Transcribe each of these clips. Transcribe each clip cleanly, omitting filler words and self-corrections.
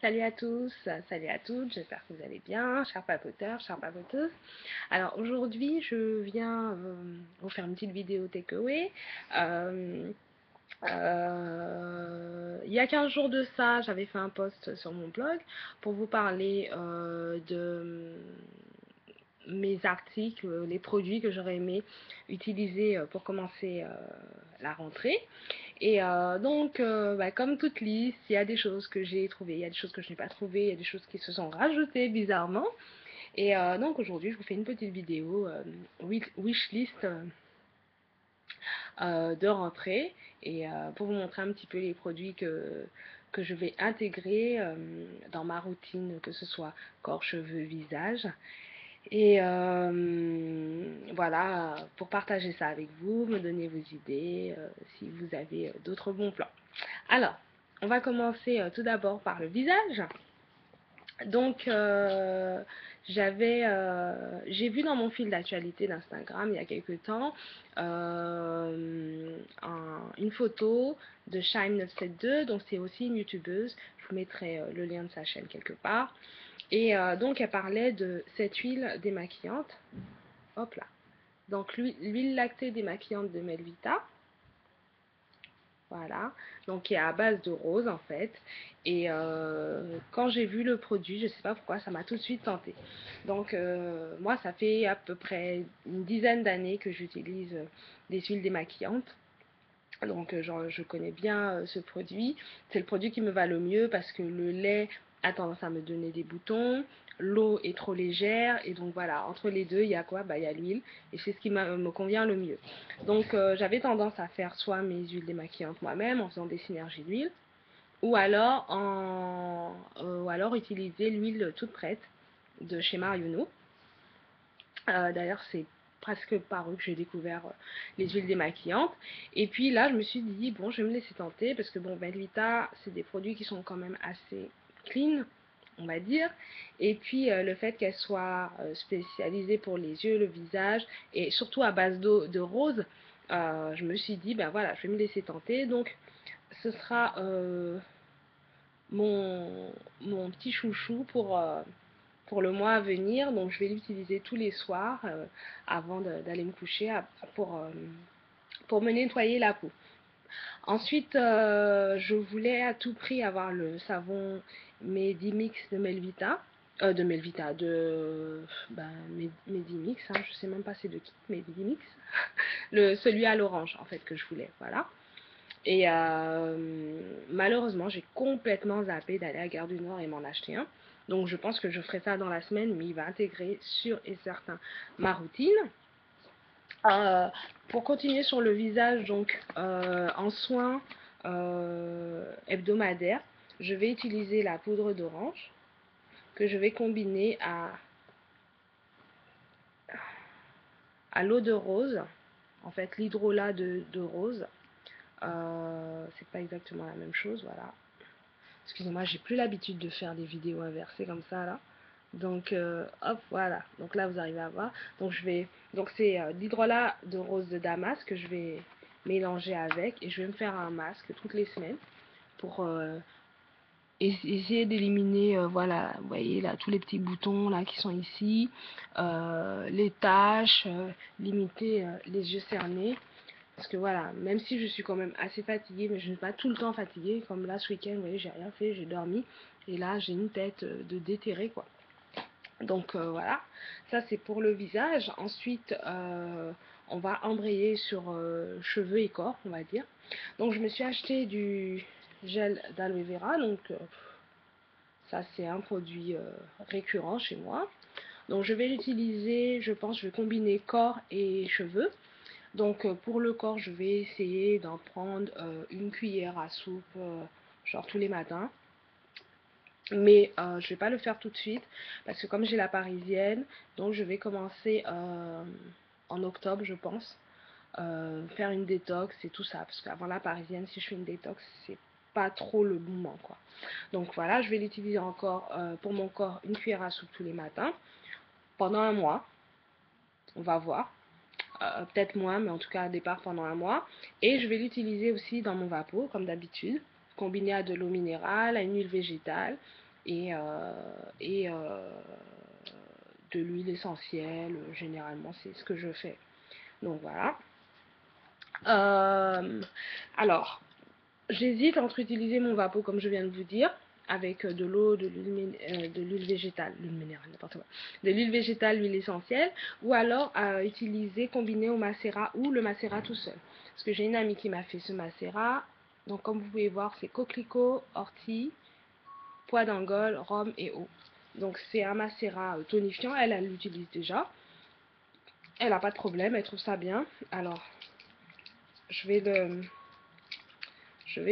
Salut à tous, salut à toutes, j'espère que vous allez bien, chers papoteurs, chers papoteuses. Alors aujourd'hui, je viens vous faire une petite vidéo takeaway. Euh, il y a 15 jours de ça, j'avais fait un post sur mon blog pour vous parler de mes articles, les produits que j'aurais aimé utiliser pour commencer la rentrée. Et comme toute liste, il y a des choses que j'ai trouvées, il y a des choses que je n'ai pas trouvées, il y a des choses qui se sont rajoutées bizarrement. Et donc aujourd'hui, je vous fais une petite vidéo wishlist de rentrée et pour vous montrer un petit peu les produits que je vais intégrer dans ma routine, que ce soit corps, cheveux, visage. Et voilà, pour partager ça avec vous, me donner vos idées, si vous avez d'autres bons plans. Alors, on va commencer tout d'abord par le visage. Donc, j'ai vu dans mon fil d'actualité d'Instagram il y a quelques temps une photo de Shine972, donc c'est aussi une youtubeuse, je vous mettrai le lien de sa chaîne quelque part. Et donc elle parlait de cette huile démaquillante, hop là, donc l'huile lactée démaquillante de Melvita, voilà, donc qui est à base de rose en fait. Et quand j'ai vu le produit, je sais pas pourquoi, ça m'a tout de suite tenté. Donc moi, ça fait à peu près une dizaine d'années que j'utilise des huiles démaquillantes. Donc je connais bien ce produit. C'est le produit qui me va le mieux parce que le lait a tendance à me donner des boutons. L'eau est trop légère et donc voilà, entre les deux, il y a quoi? Bah, il y a l'huile et c'est ce qui me convient le mieux. Donc j'avais tendance à faire soit mes huiles démaquillantes moi-même en faisant des synergies d'huile ou alors utiliser l'huile toute prête de chez Marionneau. D'ailleurs, c'est presque par eux que j'ai découvert les huiles démaquillantes. Et puis là, je me suis dit, bon, je vais me laisser tenter parce que, bon, Belvita, c'est des produits qui sont quand même assez clean, on va dire. Et puis, le fait qu'elle soit spécialisée pour les yeux, le visage et surtout à base d'eau de rose, je me suis dit, ben voilà, je vais me laisser tenter. Donc, ce sera mon, mon petit chouchou pour le mois à venir. Donc je vais l'utiliser tous les soirs avant d'aller me coucher pour me nettoyer la peau. Ensuite, je voulais à tout prix avoir le savon Medimix de Melvita. Ben, Medimix, hein, je sais même pas c'est de qui, Medimix. Celui à l'orange en fait que je voulais, voilà. Et malheureusement, j'ai complètement zappé d'aller à Gare du Nord et m'en acheter un. Donc je pense que je ferai ça dans la semaine, mais il va intégrer sûr et certain ma routine. Pour continuer sur le visage, donc en soins hebdomadaires, je vais utiliser la poudre d'orange que je vais combiner à l'eau de rose, en fait l'hydrolat de rose. C'est pas exactement la même chose, voilà. Excusez-moi, j'ai plus l'habitude de faire des vidéos inversées comme ça là. Donc hop, voilà. Donc là vous arrivez à voir. Donc c'est l'hydrolat de rose de Damas que je vais mélanger avec et je vais me faire un masque toutes les semaines pour essayer d'éliminer voilà, vous voyez là tous les petits boutons là qui sont ici, les taches, limiter les yeux cernés. Parce que voilà, même si je suis quand même assez fatiguée, mais je ne suis pas tout le temps fatiguée. Comme là, ce week-end, vous voyez, j'ai rien fait, j'ai dormi. Et là, j'ai une tête de déterré, quoi. Donc voilà, ça c'est pour le visage. Ensuite, on va embrayer sur cheveux et corps, on va dire. Donc je me suis acheté du gel d'aloe vera. Donc ça c'est un produit récurrent chez moi. Donc je vais l'utiliser, je pense, je vais combiner corps et cheveux. Donc pour le corps, je vais essayer d'en prendre une cuillère à soupe, genre tous les matins. Mais je vais pas le faire tout de suite parce que comme j'ai la parisienne, donc je vais commencer en octobre, je pense, faire une détox et tout ça. Parce qu'avant la parisienne, si je fais une détox, c'est pas trop le moment, quoi. Donc voilà, je vais l'utiliser encore pour mon corps, une cuillère à soupe tous les matins pendant un mois. On va voir. Peut-être moins, mais en tout cas à départ pendant un mois. Et je vais l'utiliser aussi dans mon vapeau, comme d'habitude, combiné à de l'eau minérale, à une huile végétale. et de l'huile essentielle. Généralement, c'est ce que je fais. Donc voilà. Alors, j'hésite entre utiliser mon vapeau, comme je viens de vous dire, avec de l'eau, de l'huile végétale, l'huile minérale, n'importe quoi, de l'huile végétale, l'huile essentielle, ou alors à utiliser combiné au macérat ou le macérat tout seul. Parce que j'ai une amie qui m'a fait ce macérat. Donc comme vous pouvez voir, c'est coquelicot, ortie, pois d'Angole, rhum et eau. Donc c'est un macérat tonifiant, elle l'utilise déjà. Elle n'a pas de problème, elle trouve ça bien. Alors, je vais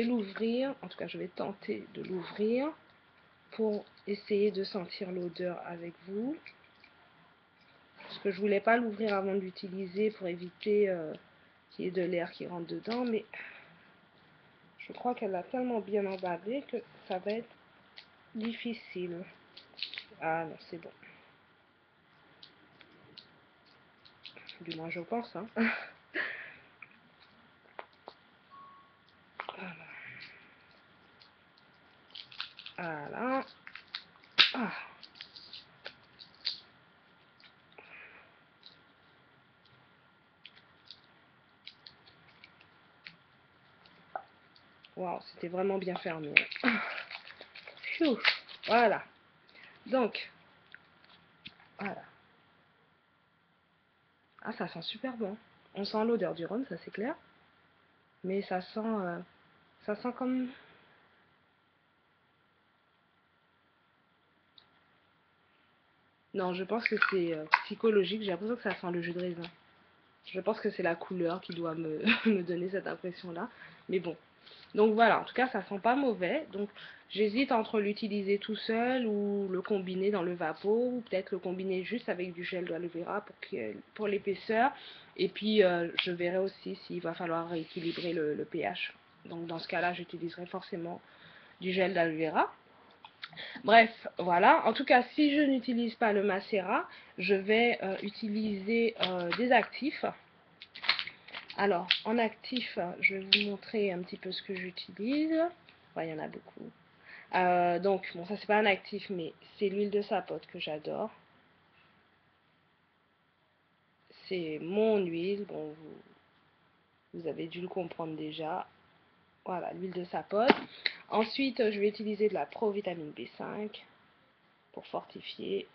l'ouvrir, en tout cas je vais tenter de l'ouvrir pour essayer de sentir l'odeur avec vous. Parce que je voulais pas l'ouvrir avant de l'utiliser pour éviter qu'il y ait de l'air qui rentre dedans, mais je crois qu'elle a tellement bien emballé que ça va être difficile. Ah non, c'est bon. Du moins je pense, hein. Voilà. Ah. Waouh, c'était vraiment bien fermé. Pfiou. Voilà. Donc, voilà. Ah, ça sent super bon. On sent l'odeur du rhum, ça c'est clair. Mais ça sent comme... Non, je pense que c'est psychologique. J'ai l'impression que ça sent le jus de raisin. Je pense que c'est la couleur qui doit me donner cette impression-là. Mais bon. Donc voilà, en tout cas, ça sent pas mauvais. Donc j'hésite entre l'utiliser tout seul ou le combiner dans le vapeau, ou peut-être le combiner juste avec du gel d'aloe vera pour l'épaisseur. Et puis je verrai aussi s'il va falloir rééquilibrer le pH. Donc dans ce cas-là, j'utiliserai forcément du gel d'aloe vera. Bref, voilà. En tout cas, si je n'utilise pas le macérat, je vais utiliser des actifs. Alors, en actif, je vais vous montrer un petit peu ce que j'utilise. Ouais, il y en a beaucoup. Donc, bon, ça c'est pas un actif, mais c'est l'huile de sapote que j'adore. C'est mon huile. Bon, vous avez dû le comprendre déjà. Voilà, l'huile de sapote. Ensuite, je vais utiliser de la provitamine B5 pour fortifier.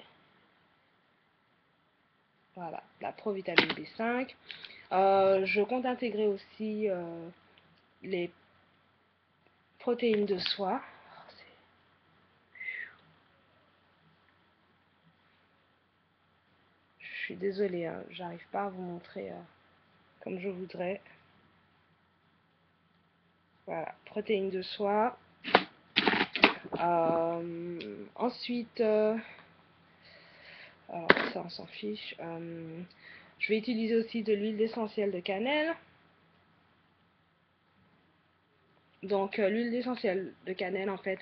Voilà, la provitamine B5. Je compte intégrer aussi les protéines de soie. Je suis désolée, hein, j'arrive pas à vous montrer comme je voudrais. Voilà, protéines de soie. Ensuite, alors ça on s'en fiche. Je vais utiliser aussi de l'huile essentielle de cannelle. Donc l'huile essentielle de cannelle, en fait,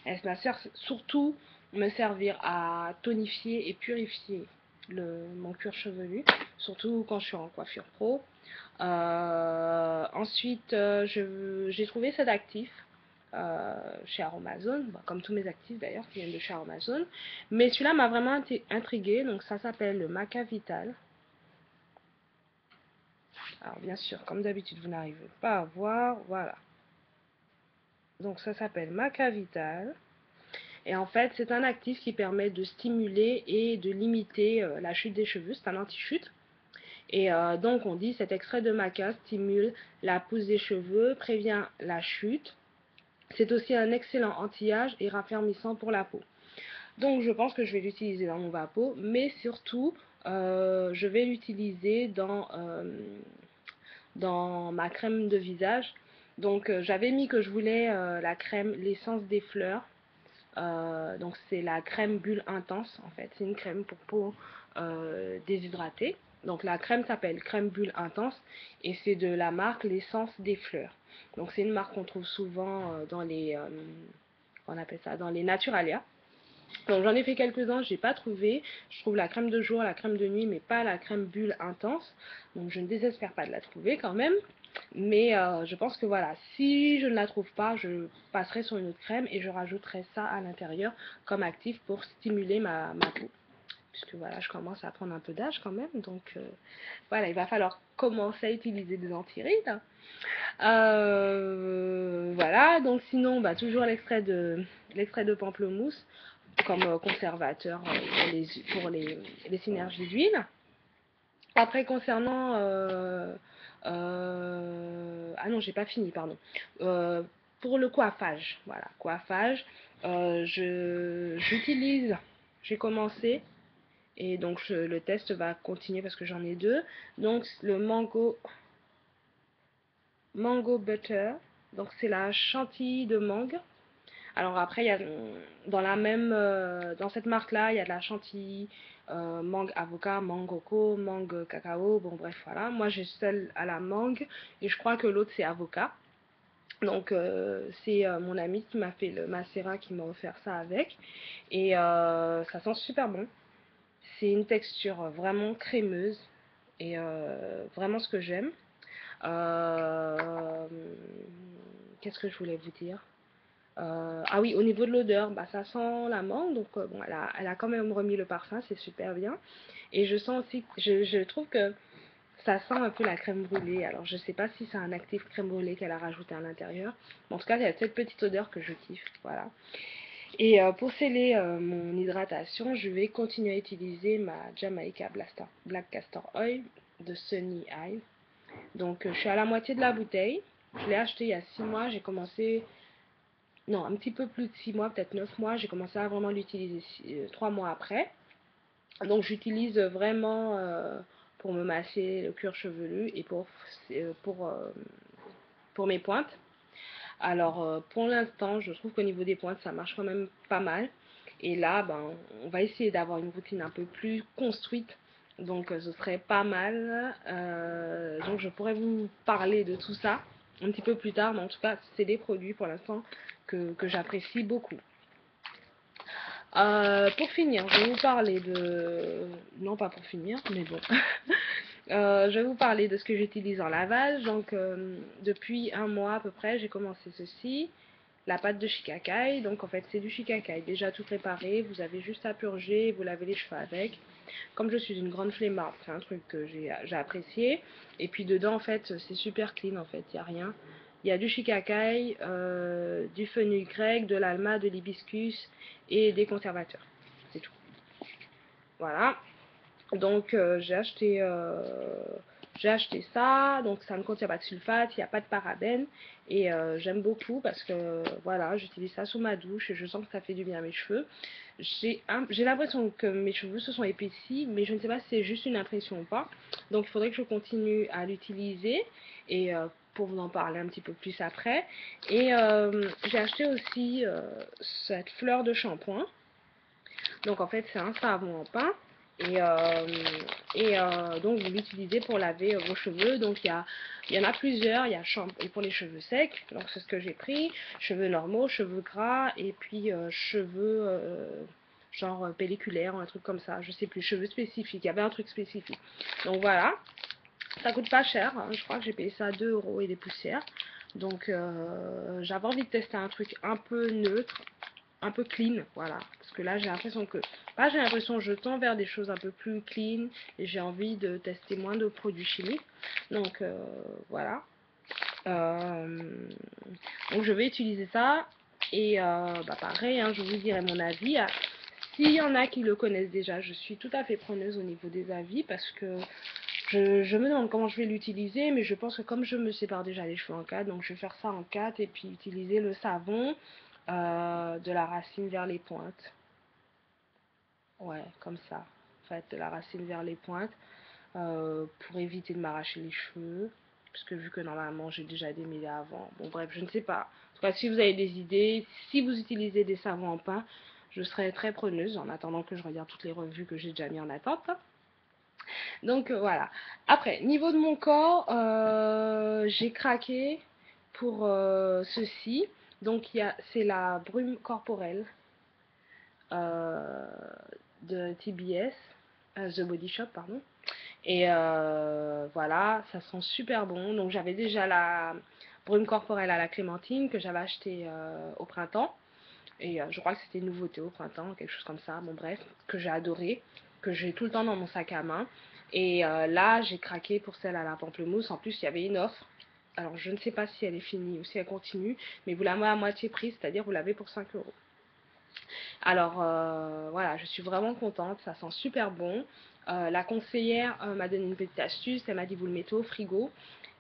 elle va surtout me servir à tonifier et purifier mon cuir chevelu, surtout quand je suis en coiffure pro. Ensuite, j'ai trouvé cet actif chez Aromazone, bah, comme tous mes actifs d'ailleurs qui viennent de chez Aromazone. Mais celui-là m'a vraiment intriguée, donc ça s'appelle le Maca Vital. Alors bien sûr, comme d'habitude, vous n'arrivez pas à voir, voilà. Donc ça s'appelle Maca Vital. Et en fait, c'est un actif qui permet de stimuler et de limiter la chute des cheveux. C'est un anti-chute. Et donc on dit cet extrait de maca stimule la pousse des cheveux, prévient la chute. C'est aussi un excellent anti-âge et raffermissant pour la peau. Donc je pense que je vais l'utiliser dans mon vapeau, mais surtout je vais l'utiliser dans ma crème de visage. Donc j'avais mis que je voulais la crème l'essence des fleurs. Donc c'est la crème bulle intense en fait. C'est une crème pour peau déshydratée. Donc la crème s'appelle crème bulle intense et c'est de la marque l'essence des fleurs. Donc c'est une marque qu'on trouve souvent dans les on appelle ça dans les Naturalia. Donc j'en ai fait quelques-uns, j'ai pas trouvé. Je trouve la crème de jour, la crème de nuit, mais pas la crème bulle intense. Donc je ne désespère pas de la trouver quand même. Mais je pense que voilà, si je ne la trouve pas, je passerai sur une autre crème et je rajouterai ça à l'intérieur comme actif pour stimuler ma peau. Puisque voilà, je commence à prendre un peu d'âge quand même. Donc voilà, il va falloir commencer à utiliser des anti-rides. Voilà, donc sinon, bah, toujours l'extrait de pamplemousse comme conservateur pour les synergies d'huile. Après, concernant... ah non, j'ai pas fini, pardon. Euh, pour le coiffage, voilà, coiffage, j'utilise, j'ai commencé, et donc le test va continuer parce que j'en ai deux. Donc, le mango butter, donc c'est la chantilly de mangue. Alors après, il y a, dans cette marque-là, il y a de la chantilly, mangue avocat, mangue coco, mangue cacao, bon bref, voilà. Moi, j'ai celle à la mangue et je crois que l'autre, c'est avocat. Donc, c'est mon ami qui m'a fait le macérat qui m'a offert ça avec. Et ça sent super bon. C'est une texture vraiment crémeuse et vraiment ce que j'aime. Euh, Qu'est-ce que je voulais vous dire? Ah oui, au niveau de l'odeur, bah, ça sent la menthe, donc bon, elle a quand même remis le parfum, c'est super bien. Et je sens aussi, je trouve que ça sent un peu la crème brûlée. Alors je sais pas si c'est un actif crème brûlée qu'elle a rajouté à l'intérieur. Mais en tout cas, il y a cette petite odeur que je kiffe, voilà. Et pour sceller mon hydratation, je vais continuer à utiliser ma Jamaica Black Castor Oil de Sunny Eye. Donc je suis à la moitié de la bouteille. Je l'ai acheté il y a 6 mois, j'ai commencé non, un petit peu plus de 6 mois, peut-être 9 mois. J'ai commencé à vraiment l'utiliser 3 mois après. Donc j'utilise vraiment pour me masser le cuir chevelu et euh, pour, euh, pour mes pointes. Alors pour l'instant, je trouve qu'au niveau des pointes, ça marche quand même pas mal. Et là, ben, on va essayer d'avoir une routine un peu plus construite. Donc ce serait pas mal. Donc je pourrais vous parler de tout ça un petit peu plus tard. Mais en tout cas, c'est des produits pour l'instant que j'apprécie beaucoup. Pour finir, je vais vous parler de... Non, pas pour finir, mais bon. Je vais vous parler de ce que j'utilise en lavage. Donc, depuis un mois à peu près, j'ai commencé ceci. La pâte de shikakai. Donc, en fait, c'est du shikakai déjà tout préparé. Vous avez juste à purger et vous lavez les cheveux avec. Comme je suis une grande flemmarde, c'est un truc que j'ai apprécié. Et puis, dedans, en fait, c'est super clean, en fait. Il n'y a rien. Il y a du shikakai, du fenouil grec, de l'alma, de l'hibiscus et des conservateurs. C'est tout. Voilà. Donc j'ai acheté ça, donc ça ne contient pas de sulfate, il n'y a pas de parabènes et j'aime beaucoup parce que voilà, j'utilise ça sous ma douche et je sens que ça fait du bien à mes cheveux. J'ai l'impression que mes cheveux se sont épaissis, mais je ne sais pas si c'est juste une impression ou pas. Donc il faudrait que je continue à l'utiliser et pour vous en parler un petit peu plus après. Et j'ai acheté aussi cette fleur de shampoing. Donc en fait c'est un savon en pain et, donc vous l'utilisez pour laver vos cheveux. Donc il y en a plusieurs, il y a et pour les cheveux secs, donc c'est ce que j'ai pris, cheveux normaux, cheveux gras et puis cheveux genre pelliculaires, un truc comme ça, je sais plus, cheveux spécifiques, il y avait un truc spécifique. Donc voilà, ça coûte pas cher, hein, je crois que j'ai payé ça à 2 euros et des poussières. Donc j'avais envie de tester un truc un peu neutre, un peu clean, voilà. Parce que là, j'ai l'impression que, là, j'ai l'impression que je tends vers des choses un peu plus clean et j'ai envie de tester moins de produits chimiques. Donc, voilà. Euh, donc, je vais utiliser ça et bah, pareil, hein, je vous dirai mon avis. Ah, s'il y en a qui le connaissent déjà, je suis tout à fait preneuse au niveau des avis parce que je me demande comment je vais l'utiliser, mais je pense que comme je me sépare déjà les cheveux en 4, donc je vais faire ça en 4 et puis utiliser le savon de la racine vers les pointes. Ouais, comme ça. En fait, de la racine vers les pointes pour éviter de m'arracher les cheveux. Parce que vu que normalement j'ai déjà démêlé avant. Bon, bref, je ne sais pas. En tout cas, si vous avez des idées, si vous utilisez des savons en pain, je serai très preneuse en attendant que je regarde toutes les revues que j'ai déjà mis en attente. Donc voilà. Après, niveau de mon corps, j'ai craqué pour ceci. Donc c'est la brume corporelle euh, de TBS, The Body Shop, pardon. Et voilà, ça sent super bon. Donc j'avais déjà la brume corporelle à la clémentine que j'avais acheté au printemps. Et je crois que c'était une nouveauté au printemps, quelque chose comme ça. Bon bref, que j'ai adoré, que j'ai tout le temps dans mon sac à main. Et là, j'ai craqué pour celle à la pamplemousse. En plus, il y avait une offre. Alors, je ne sais pas si elle est finie ou si elle continue, mais vous l'avez à moitié prix, c'est-à-dire vous l'avez pour 5 euros. Alors, voilà, je suis vraiment contente, ça sent super bon. La conseillère m'a donné une petite astuce, elle m'a dit vous le mettez au frigo.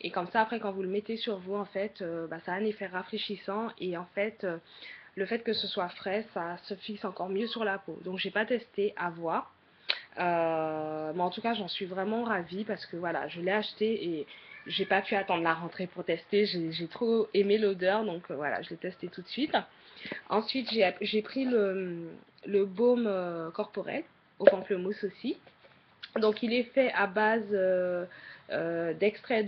Et comme ça, après, quand vous le mettez sur vous, en fait, bah, ça a un effet rafraîchissant. Et en fait, le fait que ce soit frais, ça se fixe encore mieux sur la peau. Donc, j'ai pas testé, à voir. Mais en tout cas, j'en suis vraiment ravie parce que voilà, je l'ai acheté et j'ai pas pu attendre la rentrée pour tester. J'ai trop aimé l'odeur, donc voilà, je l'ai testé tout de suite. Ensuite, j'ai pris le baume corporel au pamplemousse aussi. Donc, il est fait à base d'extrait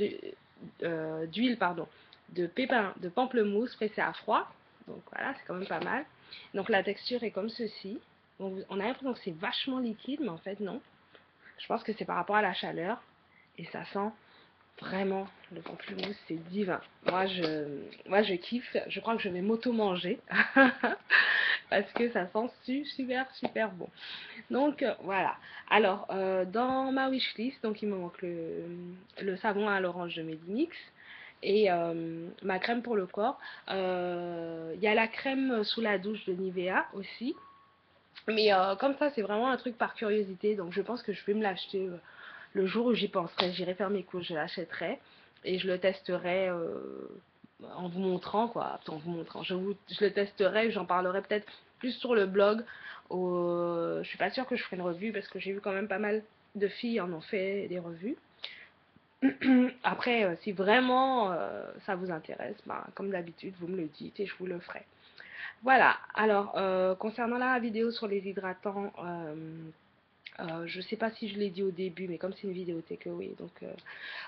d'huile, pardon, de pépins de pamplemousse pressé à froid. Donc, voilà, c'est quand même pas mal. Donc, la texture est comme ceci. Donc, on a l'impression que c'est vachement liquide, mais en fait, non. Je pense que c'est par rapport à la chaleur. Et ça sent vraiment le pamplemousse, c'est divin. Moi, je kiffe. Je crois que je vais m'auto-manger. Parce que ça sent super, super bon. Donc, voilà. Alors, dans ma wishlist, donc il me manque le savon à l'orange de Medimix et ma crème pour le corps. Il y a la crème sous la douche de Nivea aussi. Mais comme ça, c'est vraiment un truc par curiosité. Donc, je pense que je vais me l'acheter le jour où j'y penserai. J'irai faire mes courses, je l'achèterai et je le testerai en vous montrant, quoi. En vous montrant. Je le testerai, j'en parlerai peut-être plus sur le blog. Je suis pas sûre que je ferai une revue parce que j'ai vu quand même pas mal de filles en ont fait des revues. Après, si vraiment ça vous intéresse, ben, comme d'habitude, vous me le dites et je vous le ferai. Voilà, alors concernant la vidéo sur les hydratants, je ne sais pas si je l'ai dit au début, mais comme c'est une vidéo takeaway, donc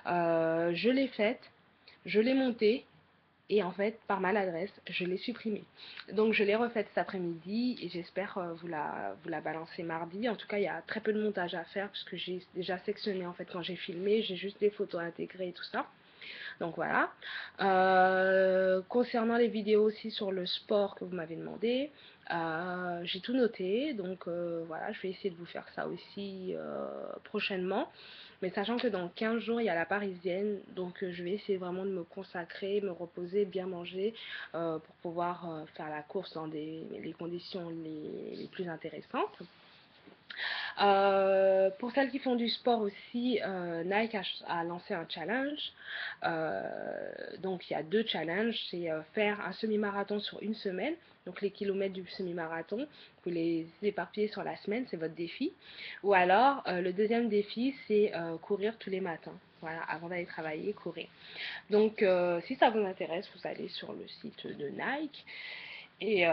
je l'ai faite, je l'ai montée, et en fait, par maladresse, je l'ai supprimée. Donc je l'ai refaite cet après-midi, et j'espère vous la balancer mardi. En tout cas, il y a très peu de montage à faire, puisque j'ai déjà sectionné en fait quand j'ai filmé, j'ai juste des photos intégrées et tout ça. Donc voilà. Concernant les vidéos aussi sur le sport que vous m'avez demandé, j'ai tout noté. Donc voilà, je vais essayer de vous faire ça aussi prochainement. Mais sachant que dans 15 jours, il y a la parisienne. Donc je vais essayer vraiment de me consacrer, me reposer, bien manger pour pouvoir faire la course dans les conditions les plus intéressantes. Pour celles qui font du sport aussi, Nike a lancé un challenge. Donc il y a deux challenges, c'est faire un semi-marathon sur une semaine, donc les kilomètres du semi-marathon, vous les éparpillez sur la semaine, c'est votre défi. Ou alors le deuxième défi, c'est courir tous les matins. Voilà, avant d'aller travailler, courir. Donc si ça vous intéresse, vous allez sur le site de Nike et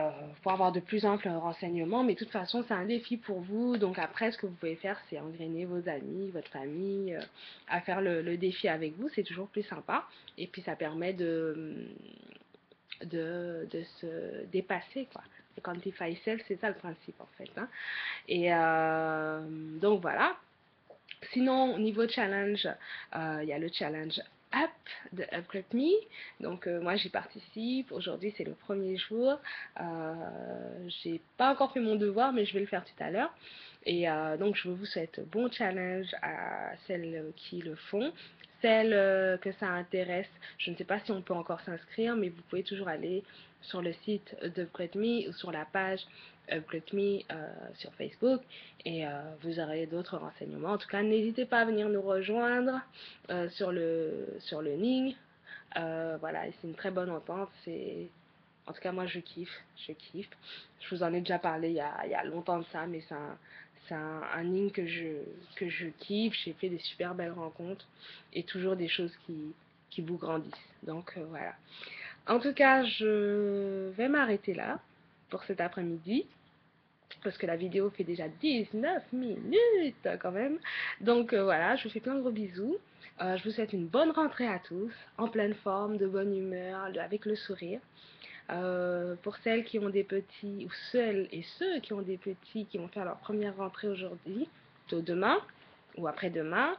pour avoir de plus amples renseignements. Mais de toute façon, c'est un défi pour vous. Donc après, ce que vous pouvez faire, c'est engrainer vos amis, votre famille, à faire le défi avec vous. C'est toujours plus sympa. Et puis ça permet de se dépasser, quoi. Le Quantify Self, c'est ça le principe en fait. Hein. Et donc voilà. Sinon, au niveau challenge, il y a le challenge Up de Upgrade Me. Donc, moi, j'y participe. Aujourd'hui, c'est le premier jour. J'ai pas encore fait mon devoir, mais je vais le faire tout à l'heure. Et donc, je vous souhaite bon challenge à celles qui le font. Celles que ça intéresse, je ne sais pas si on peut encore s'inscrire, mais vous pouvez toujours aller sur le site d'Upgrade Me ou sur la page Upgrade Me sur Facebook et vous aurez d'autres renseignements. En tout cas, n'hésitez pas à venir nous rejoindre sur le Ning. Voilà, c'est une très bonne entente. En tout cas, moi, je kiffe. Je kiffe. Je vous en ai déjà parlé il y a longtemps de ça, mais c'est un Ning que je kiffe. J'ai fait des super belles rencontres et toujours des choses qui vous grandissent. Donc, voilà. En tout cas, je vais m'arrêter là pour cet après-midi parce que la vidéo fait déjà 19 minutes quand même. Donc voilà, je vous fais plein de gros bisous. Je vous souhaite une bonne rentrée à tous, en pleine forme, de bonne humeur, avec le sourire. Pour celles qui ont des petits, ou celles et ceux qui ont des petits qui vont faire leur première rentrée aujourd'hui, plutôt demain, ou après-demain,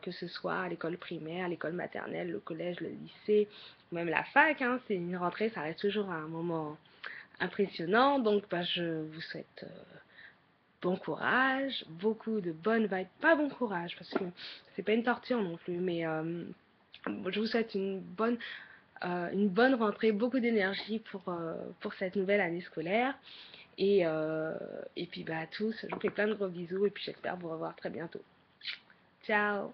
que ce soit à l'école primaire, l'école maternelle, le collège, le lycée, même la fac, hein, c'est une rentrée, ça reste toujours un moment impressionnant. Donc, bah, je vous souhaite bon courage, beaucoup de bonnes vibes. Pas bon courage, parce que c'est pas une torture non plus, mais je vous souhaite une bonne rentrée, beaucoup d'énergie pour cette nouvelle année scolaire. Et puis bah, à tous, je vous fais plein de gros bisous et puis j'espère vous revoir très bientôt. Ciao!